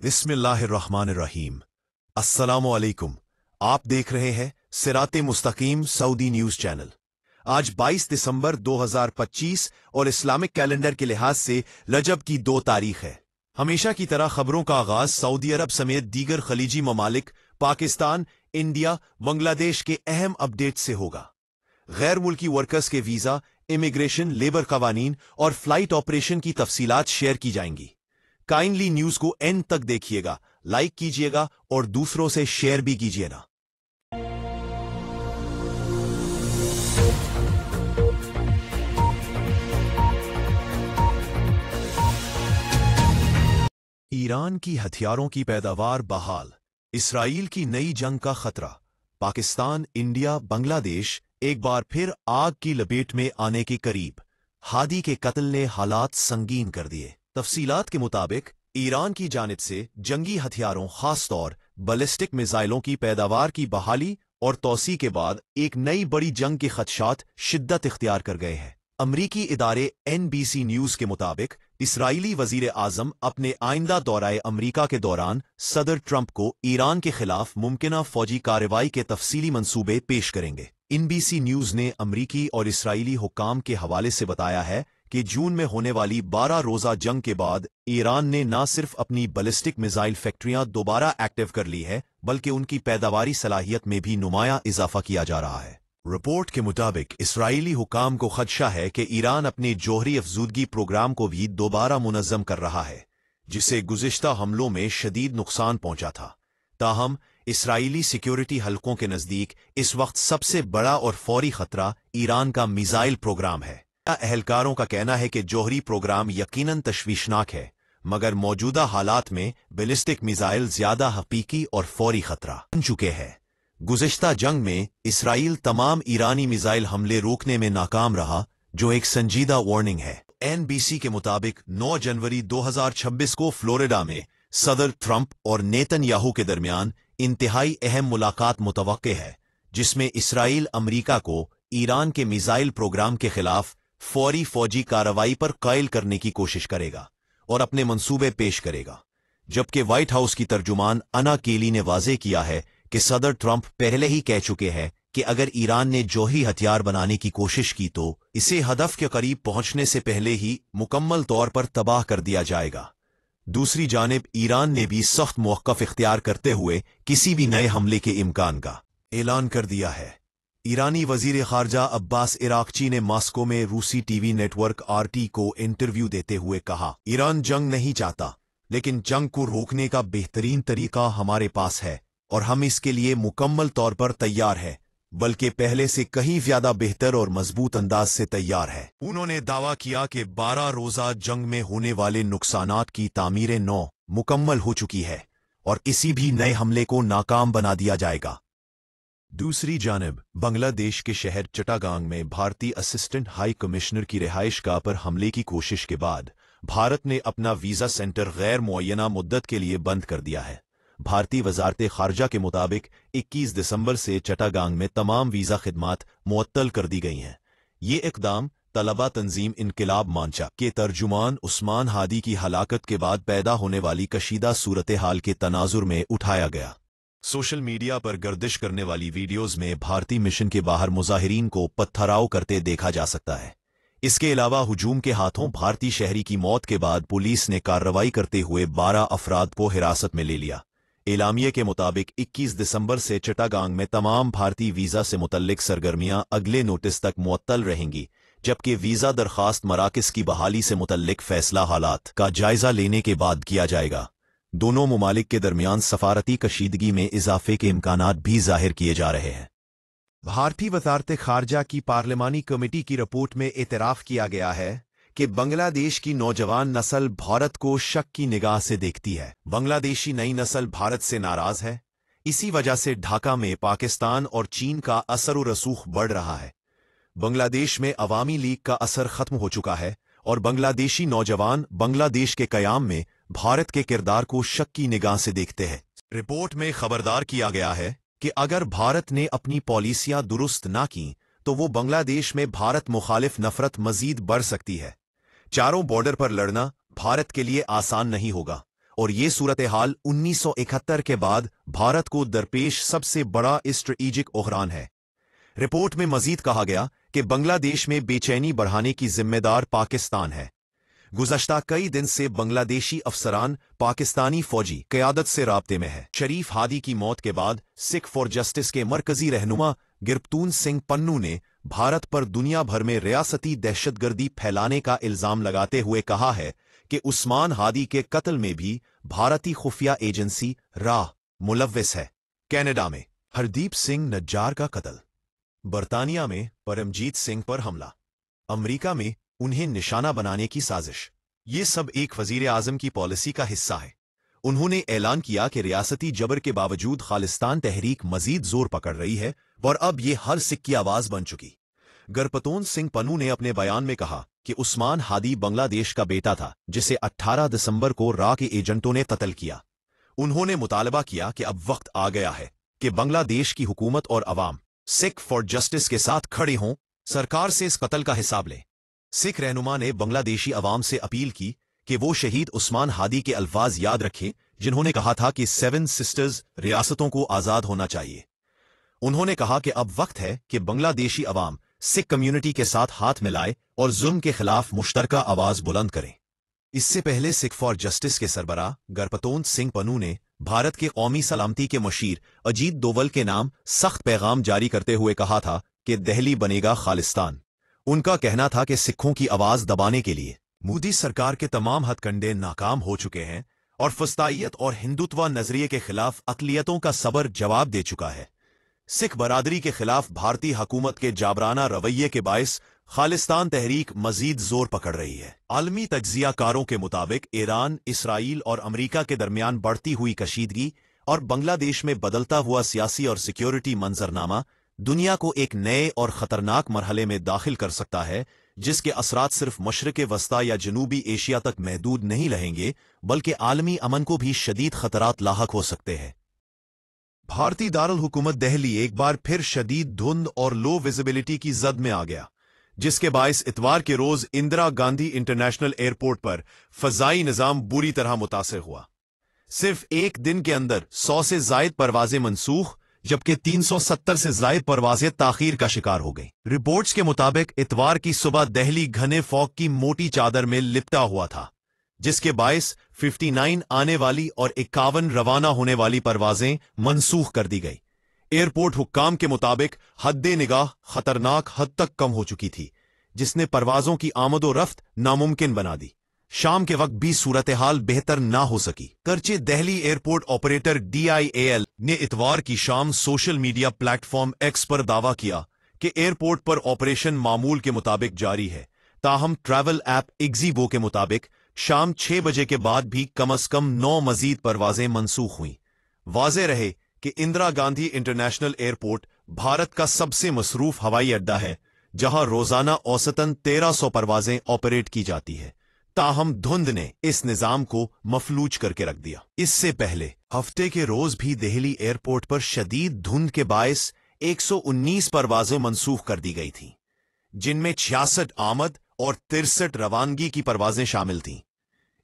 बिस्मिल्लाहिर्रहमानिर्रहीम। अस्सलामु अलैकुम। आप देख रहे हैं सिराते मुस्तकीम सऊदी न्यूज चैनल। आज 22 दिसंबर 2025 और इस्लामिक कैलेंडर के लिहाज से रजब की 2 तारीख है। हमेशा की तरह खबरों का आगाज सऊदी अरब समेत दीगर खलीजी ममालिक, पाकिस्तान, इंडिया, बांग्लादेश के अहम अपडेट से होगा। गैर मुल्की वर्कर्स के वीजा, इमिग्रेशन, लेबर कवानीन और फ्लाइट ऑपरेशन की तफसीलात शेयर की जाएंगी। काइंडली न्यूज को एंड तक देखिएगा, लाइक कीजिएगा और दूसरों से शेयर भी कीजिएगा। ईरान की हथियारों की पैदावार बहाल, इसराइल की नई जंग का खतरा, पाकिस्तान, इंडिया, बांग्लादेश एक बार फिर आग की लपेट में आने के करीब, हादी के कत्ल ने हालात संगीन कर दिए। तफसीलात के मुताबिक ईरान की जानिब से जंगी हथियारों, खासतौर बैलिस्टिक मिसाइलों की पैदावार की बहाली और तोसी के बाद एक नई बड़ी जंग के खदशात शिद्दत इख्तियार कर गए हैं। अमरीकी इदारे NBC न्यूज के मुताबिक इसराइली वजीर आजम अपने आइंदा दौराए अमरीका के दौरान सदर ट्रंप को ईरान के खिलाफ मुमकिना फौजी कार्रवाई के तफसीली मंसूबे पेश करेंगे। NBC न्यूज ने अमरीकी और इसराइली हुक्काम के हवाले से बताया है कि जून में होने वाली 12 रोजा जंग के बाद ईरान ने न सिर्फ अपनी बैलिस्टिक मिसाइल फैक्ट्रियां दोबारा एक्टिव कर ली है, बल्कि उनकी पैदावारी सलाहियत में भी नुमाया इजाफा किया जा रहा है। रिपोर्ट के मुताबिक इसराइली हुकाम को खदशा है कि ईरान अपने जौहरी अफजूदगी प्रोग्राम को भी दोबारा मुनज़्ज़म कर रहा है, जिसे गुज़िश्ता हमलों में शदीद नुकसान पहुंचा था। ताहम इसराइली सिक्योरिटी हलकों के नज़दीक इस वक्त सबसे बड़ा और फौरी खतरा ईरान का मिसाइल प्रोग्राम है। अहलकारों का कहना है कि जौहरी प्रोग्राम यकीनन तशवीशनाक है, मगर मौजूदा हालात में बैलिस्टिक मिसाइल ज्यादा हकीकी और फौरी खतरा बन चुके हैं। गुज़िश्ता जंग में इसराइल तमाम ईरानी मिसाइल हमले रोकने में नाकाम रहा, जो एक संजीदा वार्निंग है। NBC के मुताबिक 9 जनवरी 2026 को फ्लोरिडा में सदर ट्रंप और नेतन्याहू के दरमियान इंतहाई अहम मुलाकात मुतवक्के है, जिसमें इसराइल अमरीका को ईरान के मिसाइल प्रोग्राम के खिलाफ फौरी फौजी कार्रवाई पर कायल करने की कोशिश करेगा और अपने मंसूबे पेश करेगा। जबकि व्हाइट हाउस की तर्जुमान अना केली ने वाज़ेह किया है कि सदर ट्रंप पहले ही कह चुके हैं कि अगर ईरान ने जौहरी हथियार बनाने की कोशिश की तो इसे हदफ के करीब पहुंचने से पहले ही मुकम्मल तौर पर तबाह कर दिया जाएगा। दूसरी जानिब ईरान ने भी सख्त मौक़िफ़ इख्तियार करते हुए किसी भी नए हमले के इम्कान का ऐलान कर दिया है। ईरानी वजीर खारजा अब्बास इराक़ची ने मॉस्को में रूसी टीवी नेटवर्क RT को इंटरव्यू देते हुए कहा, ईरान जंग नहीं चाहता, लेकिन जंग को रोकने का बेहतरीन तरीका हमारे पास है और हम इसके लिए मुकम्मल तौर पर तैयार हैं, बल्कि पहले से कहीं ज्यादा बेहतर और मजबूत अंदाज से तैयार है। उन्होंने दावा किया कि 12 रोजा जंग में होने वाले नुकसानात की तामीर नौ मुकम्मल हो चुकी है और किसी भी नए हमले को नाकाम बना दिया जाएगा। दूसरी जानिब बांग्लादेश के शहर चट्टागांग में भारतीय असिस्टेंट हाई कमिश्नर की रिहाइशगाह पर हमले की कोशिश के बाद भारत ने अपना वीजा सेंटर गैर मुअय्यना मुद्दत के लिए बंद कर दिया है। भारतीय वजारत खारजा के मुताबिक 21 दिसंबर से चट्टागांग में तमाम वीजा खिदमात मुअत्तल कर दी गई हैं। ये इक़दाम तलबा तंजीम इनकिलाब मांचा के तर्जुमान उस्मान हादी की हलाकत के बाद पैदा होने वाली कशीदा सूरत हाल के तनाजुर में उठाया गया। सोशल मीडिया पर गर्दिश करने वाली वीडियोज में भारतीय मिशन के बाहर मुजाहिरीन को पत्थराव करते देखा जा सकता है। इसके अलावा हुजूम के हाथों भारतीय शहरी की मौत के बाद पुलिस ने कार्रवाई करते हुए 12 अफराद को हिरासत में ले लिया। एलामिये के मुताबिक 21 दिसंबर से चट्टागांग में तमाम भारतीय वीजा से मुतल्लिक सरगर्मियां अगले नोटिस तक मुअत्तल रहेंगी, जबकि वीजा दरखास्त मराकज़ की बहाली से मुतल्लिक फैसला हालात का जायजा लेने के बाद किया जाएगा। दोनों मुमालिक के दरमियान सफारती कशीदगी में इजाफे के इम्कानात भी जाहिर किए जा रहे हैं। भारतीय वजारत खारजा की पार्लिमानी कमेटी की रिपोर्ट में एतराफ़ किया गया है कि बांग्लादेश की नौजवान नस्ल भारत को शक की निगाह से देखती है। बांग्लादेशी नई नस्ल भारत से नाराज है। इसी वजह से ढाका में पाकिस्तान और चीन का असर व रसूख बढ़ रहा है। बांग्लादेश में अवामी लीग का असर खत्म हो चुका है और बांग्लादेशी नौजवान बांग्लादेश के कयाम में भारत के किरदार को शक की निगाह से देखते हैं। रिपोर्ट में खबरदार किया गया है कि अगर भारत ने अपनी पॉलिसियां दुरुस्त ना की तो वो बांग्लादेश में भारत मुखालिफ नफरत मजीद बढ़ सकती है। चारों बॉर्डर पर लड़ना भारत के लिए आसान नहीं होगा और ये सूरत हाल 1971 के बाद भारत को दरपेश सबसे बड़ा स्ट्रेटेजिक बहरान है। रिपोर्ट में मजीद कहा गया कि बांग्लादेश में बेचैनी बढ़ाने की जिम्मेदार पाकिस्तान है। गुज़श्ता कई दिन से बांग्लादेशी अफसरान पाकिस्तानी फौजी क़यादत से राब्ते में है। शरीफ हादी की मौत के बाद सिख फॉर जस्टिस के मरकजी रहनुमा गिरपतून सिंह पन्नू ने भारत पर दुनिया भर में रियासती दहशतगर्दी फैलाने का इल्जाम लगाते हुए कहा है कि उस्मान हादी के कत्ल में भी भारतीय खुफिया एजेंसी राह मुलव्विस है। कनाडा में हरदीप सिंह नज्जार का कत्ल, बरतानिया में परमजीत सिंह पर हमला, अमरीका में उन्हें निशाना बनाने की साजिश, ये सब एक वजीर आजम की पॉलिसी का हिस्सा है। उन्होंने ऐलान किया कि रियासती जबर के बावजूद खालिस्तान तहरीक मजीद जोर पकड़ रही है और अब ये हर सिख की आवाज बन चुकी। गिरपतून सिंह पन्नू ने अपने बयान में कहा कि उस्मान हादी बांग्लादेश का बेटा था जिसे 18 दिसंबर को राह के एजेंटों ने कत्ल किया। उन्होंने मुतालबा किया कि अब वक्त आ गया है कि बांग्लादेश की हुकूमत और अवाम सिख फॉर जस्टिस के साथ खड़े हों, सरकार से इस कत्ल का हिसाब लें। सिख रहनुमा ने बांग्लादेशी अवाम से अपील की कि वो शहीद उस्मान हादी के अल्फाज याद रखें जिन्होंने कहा था कि 7 सिस्टर्स रियासतों को आजाद होना चाहिए। उन्होंने कहा कि अब वक्त है कि बांग्लादेशी अवाम सिख कम्युनिटी के साथ हाथ मिलाए और जुल्म के खिलाफ मुश्तरका आवाज बुलंद करें। इससे पहले सिख फॉर जस्टिस के सरबराह गिरपतून सिंह पन्नू ने भारत के कौमी सलामती के मशीर अजीत डोवल के नाम सख्त पैगाम जारी करते हुए कहा था कि दिल्ली बनेगा खालिस्तान। उनका कहना था कि सिखों की आवाज दबाने के लिए मोदी सरकार के तमाम हथकंडे नाकाम हो चुके हैं और फस्तायत और हिंदुत्व नजरिए के खिलाफ अकलियतों का सबर जवाब दे चुका है। सिख बरादरी के खिलाफ भारतीय हुकूमत के जाबराना रवैये के बायस खालिस्तान तहरीक मजीद जोर पकड़ रही है। आलमी तज्जियाकारों के मुताबिक ईरान, इसराइल और अमरीका के दरमियान बढ़ती हुई कशीदगी और बांग्लादेश में बदलता हुआ सियासी और सिक्योरिटी मंजरनामा दुनिया को एक नए और खतरनाक मरहले में दाखिल कर सकता है, जिसके असरात सिर्फ मशरिक़ वस्ता या जनूबी एशिया तक महदूद नहीं रहेंगे बल्कि आलमी अमन को भी शदीद खतरात लाहक हो सकते हैं। भारतीय दारुल हुकूमत दिल्ली एक बार फिर शदीद धुंध और लो विजिबिलिटी की जद में आ गया, जिसके बायस इतवार के रोज इंदिरा गांधी इंटरनेशनल एयरपोर्ट पर फजाई निजाम बुरी तरह मुतासिर हुआ। सिर्फ एक दिन के अंदर 100 से जायद परवाजें मनसूख जबकि 370 से जायद परवाजें ताखीर का शिकार हो गईं। रिपोर्ट्स के मुताबिक इतवार की सुबह दिल्ली घने फॉग की मोटी चादर में लिपटा हुआ था, जिसके बायस 59 आने वाली और 51 रवाना होने वाली परवाजें मनसूख कर दी गई। एयरपोर्ट हुक्काम के मुताबिक हद्दे निगाह खतरनाक हद तक कम हो चुकी थी, जिसने परवाजों की आमदो रफ्त नामुमकिन बना दी। शाम के वक्त भी सूरत हाल बेहतर ना हो सकी। करचे दिल्ली एयरपोर्ट ऑपरेटर DIAL ने इतवार की शाम सोशल मीडिया प्लेटफॉर्म X पर दावा किया कि एयरपोर्ट पर ऑपरेशन मामूल के मुताबिक जारी है। ताहम ट्रैवल ऐप इग्जीबो के मुताबिक शाम 6 बजे के बाद भी कम अज कम 9 मजीद परवाजें मनसूख हुई। वाज़ेह रहे कि इंदिरा गांधी इंटरनेशनल एयरपोर्ट भारत का सबसे मसरूफ हवाई अड्डा है, जहां रोजाना औसतन 1300 परवाजें ऑपरेट की जाती है। ताहम धुंध ने इस निजाम को मफलूज करके रख दिया। इससे पहले हफ्ते के रोज भी दिल्ली एयरपोर्ट पर शदीद धुंध के बायस 119 परवाजें मनसूख कर दी गई थीं, जिनमें 66 आमद और 63 रवानगी की परवाजें शामिल थीं।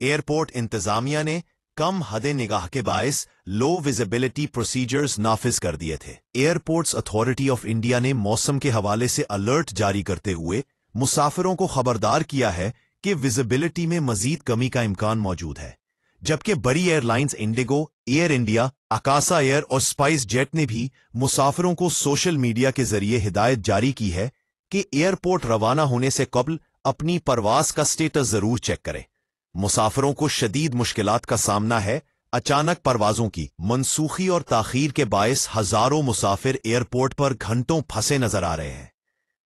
एयरपोर्ट इंतजामिया ने कम हदे निगाह के बायस लो विजिबिलिटी प्रोसीजर्स नाफिज कर दिए थे। एयरपोर्ट्स अथॉरिटी ऑफ इंडिया ने मौसम के हवाले से अलर्ट जारी करते हुए मुसाफिरों को खबरदार किया है कि विजिबिलिटी में मजीद कमी का इम्कान मौजूद है, जबकि बड़ी एयरलाइंस इंडिगो, एयर इंडिया, आकाशा एयर और स्पाइस जेट ने भी मुसाफिरों को सोशल मीडिया के जरिए हिदायत जारी की है कि एयरपोर्ट रवाना होने से कबल अपनी परवास का स्टेटस जरूर चेक करें। मुसाफिरों को शदीद मुश्किलात का सामना है। अचानक परवाजों की मनसूखी और ताखीर के बायस हजारों मुसाफिर एयरपोर्ट पर घंटों फंसे नजर आ रहे हैं।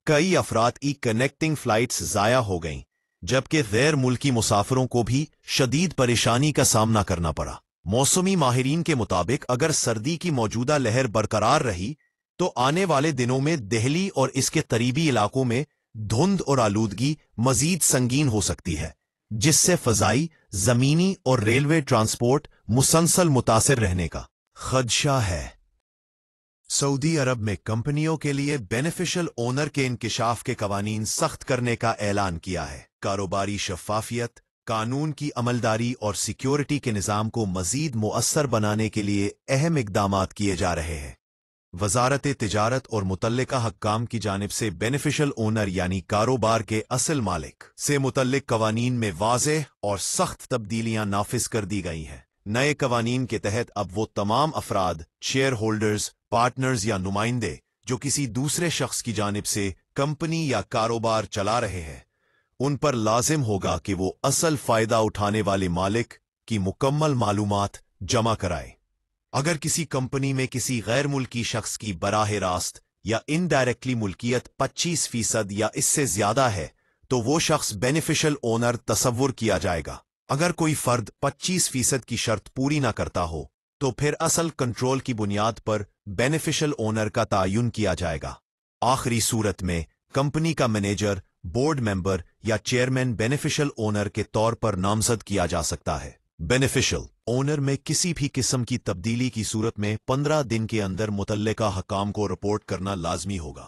कई अफराद की कनेक्टिंग फ्लाइट्स जाया हो गईं, जबकि गैर मुल्की मुसाफिरों को भी शदीद परेशानी का सामना करना पड़ा। मौसमी माहिरीन के मुताबिक अगर सर्दी की मौजूदा लहर बरकरार रही तो आने वाले दिनों में दिल्ली और इसके करीबी इलाकों में धुंध और आलूदगी मजीद संगीन हो सकती है, जिससे फजाई, जमीनी और रेलवे ट्रांसपोर्ट मुसलसल मुतासिर रहने का खदशा है। सऊदी अरब में कंपनियों के लिए बेनिफिशियल ओनर के इंकिशाफ के कवानीन सख्त करने का ऐलान किया है। कारोबारी शफाफियत, قانون کی عملداری اور سیکیورٹی کے نظام کو مزید مؤثر بنانے کے لیے اہم اقدامات کیے جا رہے ہیں۔ وزارت تجارت اور متعلقہ حکام کی جانب سے بینیفیشل اونر یعنی کاروبار کے اصل مالک سے متعلق قوانین میں واضح اور سخت تبدیلیاں نافذ کر دی گئی ہیں۔ نئے قوانین کے تحت اب وہ تمام افراد، شیئر ہولڈرز، پارٹنرز یا نمائندے جو کسی دوسرے شخص کی جانب سے کمپنی یا کاروبار چلا رہے ہیں، ان پر لازم ہوگا کہ وہ اصل فائدہ اٹھانے والے مالک کی مکمل معلومات جمع کرائیں۔ اگر کسی کمپنی میں کسی غیر ملکی شخص کی براہ راست یا انڈائریکٹلی ملکیت 25% یا اس سے زیادہ ہے تو وہ شخص بینیفیشل اونر تصور کیا جائے گا۔ اگر کوئی فرد 25% کی شرط پوری نہ کرتا ہو تو پھر اصل کنٹرول کی بنیاد پر بینیفیشل اونر کا تعین کیا جائے گا۔ آخری صورت میں کمپنی کا مینیجر، بورڈ ممبر یا چیئرمین بینیفیشل اونر کے طور پر نامزد کیا جا سکتا ہے۔ بینیفیشل اونر میں کسی بھی قسم کی تبدیلی کی صورت میں 15 دن کے اندر متعلقہ حکام کو رپورٹ کرنا لازمی ہوگا۔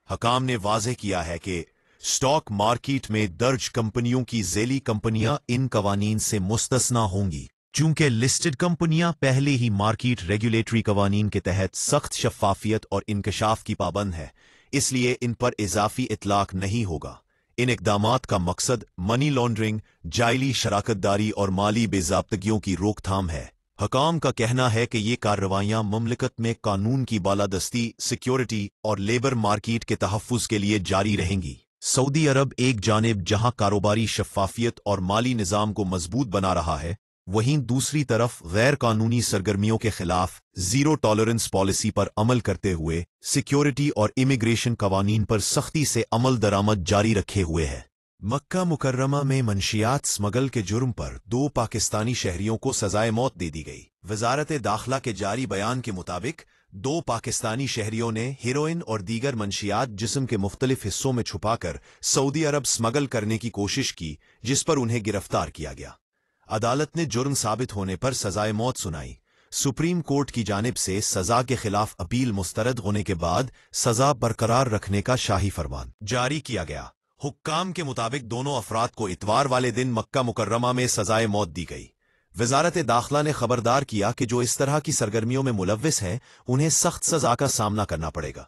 حکام نے واضح کیا ہے کہ اسٹاک مارکیٹ میں درج کمپنیوں کی ذیلی کمپنیاں ان قوانین سے مستثنی ہوں گی۔ چونکہ لسٹڈ کمپنیاں پہلے ہی مارکیٹ ریگولیٹری قوانین کے تحت سخت شفافیت اور انکشاف کی پابند ہے، اس لیے ان پر اضافی اطلاق نہیں ہوگا۔ ان اقدامات کا مقصد منی لانڈرنگ، جعلی شراکت داری اور مالی بے ضابطگیوں کی روک تھام ہے۔ حکام کا کہنا ہے کہ یہ کارروائیاں مملکت میں قانون کی بالادستی، سیکیورٹی اور لیبر مارکیٹ کے تحفظ کے لیے جاری رہیں گی۔ سعودی عرب ایک جانب جہاں کاروباری شفافیت اور مالی نظام کو مضبوط بنا رہا ہے، وہیں دوسری طرف غیر قانونی سرگرمیوں کے خلاف زیرو ٹالرنس پالیسی پر عمل کرتے ہوئے سیکیورٹی اور امیگریشن قوانین پر سختی سے عمل درآمد جاری رکھے ہوئے ہے۔ مکہ مکرمہ میں منشیات سمگل کے جرم پر 2 پاکستانی شہریوں کو سزائے موت دے دی گئی۔ وزارت داخلہ کے جاری بیان کے مطابق 2 پاکستانی شہریوں نے ہیروئن اور دیگر منشیات جسم کے مختلف حصوں میں چھپا کر سعودی عرب سمگل کرنے کی کوشش کی، جس پر انہیں گرفتار کیا گیا۔ عدالت نے جرم ثابت ہونے پر سزائے موت سنائی۔ سپریم کورٹ کی جانب سے سزا کے خلاف اپیل مسترد ہونے کے بعد سزا برقرار رکھنے کا شاہی فرمان جاری کیا گیا۔ حکام کے مطابق دونوں افراد کو اتوار والے دن مکہ مکرمہ میں سزائے موت دی گئی۔ وزارت داخلہ نے خبردار کیا کہ جو اس طرح کی سرگرمیوں میں ملوث ہیں انہیں سخت سزا کا سامنا کرنا پڑے گا۔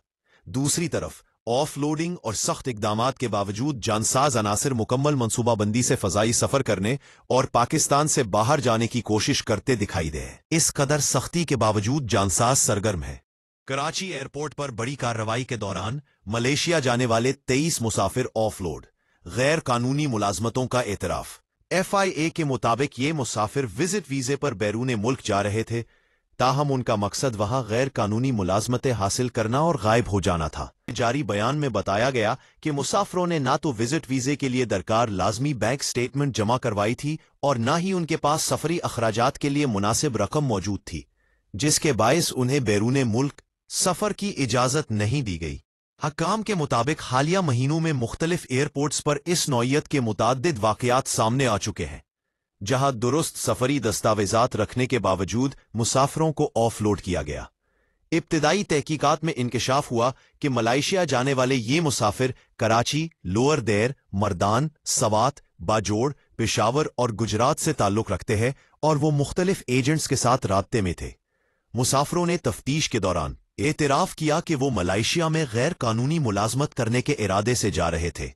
دوسری طرف آف لوڈنگ اور سخت اقدامات کے باوجود جانساز عناصر مکمل منصوبہ بندی سے فضائی سفر کرنے اور پاکستان سے باہر جانے کی کوشش کرتے دکھائی دے۔ اس قدر سختی کے باوجود جانساز سرگرم ہے۔ کراچی ایئرپورٹ پر بڑی کارروائی کے دوران ملیشیا جانے والے 23 مسافر آف لوڈ، غیر قانونی ملازمتوں کا اعتراف۔ FIA کے مطابق یہ مسافر وزٹ ویزے پر بیرون ملک جا رہے تھے، تاہم ان کا مقصد وہاں غیر قانونی ملازمتیں حاصل کرنا اور غائب ہو جانا تھا۔ جاری بیان میں بتایا گیا کہ مسافروں نے نہ تو وزٹ ویزے کے لیے درکار لازمی بینک سٹیٹمنٹ جمع کروائی تھی اور نہ ہی ان کے پاس سفری اخراجات کے لیے مناسب رقم موجود تھی، جس کے باعث انہیں بیرون ملک سفر کی اجازت نہیں دی گئی۔ حکام کے مطابق حالیہ مہینوں میں مختلف ایئرپورٹس پر اس نوعیت کے متعدد واقعات سامنے آ چکے ہیں، جہاں درست سفری دستاویزات رکھنے کے باوجود مسافروں کو آف لوڈ کیا گیا۔ ابتدائی تحقیقات میں انکشاف ہوا کہ ملائیشیا جانے والے یہ مسافر کراچی، لوئر دیر، مردان، سوات، باجوڑ، پشاور اور گجرات سے تعلق رکھتے ہیں اور وہ مختلف ایجنٹس کے ساتھ رابطے میں تھے۔ مسافروں نے تفتیش کے دوران اعتراف کیا کہ وہ ملائیشیا میں غیر قانونی ملازمت کرنے کے ارادے سے جا رہے تھے۔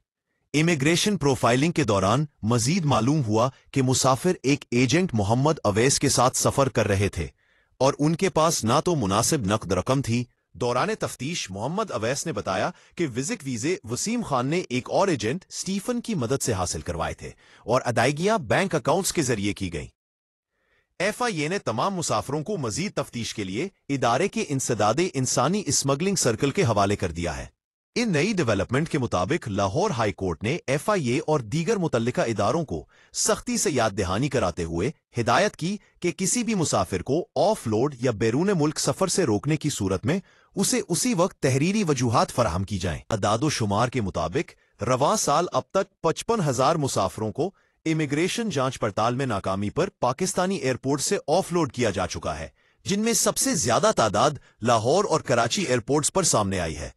امیگریشن پروفائلنگ کے دوران مزید معلوم ہوا کہ مسافر ایک ایجنٹ محمد اویس کے ساتھ سفر کر رہے تھے اور ان کے پاس نہ تو مناسب نقد رقم تھی۔ دوران تفتیش محمد اویس نے بتایا کہ وزٹ ویزے وسیم خان نے ایک اور ایجنٹ سٹیفن کی مدد سے حاصل کروائے تھے اور ادائیگیاں بینک اکاؤنٹس کے ذریعے کی گئیں۔ FIA نے تمام مسافروں کو مزید تفتیش کے لیے ادارے کے انسداد انسانی اسمگلنگ سرکل کے حوالے کر دیا ہے۔ ان نئی ڈیولپمنٹ کے مطابق لاہور ہائی کورٹ نے FIA اور دیگر متعلقہ اداروں کو سختی سے یاد دہانی کراتے ہوئے ہدایت کی کہ کسی بھی مسافر کو آف لوڈ یا بیرون ملک سفر سے روکنے کی صورت میں اسے اسی وقت تحریری وجوہات فراہم کی جائیں۔ اعداد و شمار کے مطابق رواں سال اب تک 55,000 مسافروں کو امیگریشن جانچ پڑتال میں ناکامی پر پاکستانی ایئرپورٹ سے آف لوڈ کیا جا چکا ہے، جن میں سب سے زیادہ تعداد لاہور اور کراچی ایئرپورٹس پر سامنے آئی ہے۔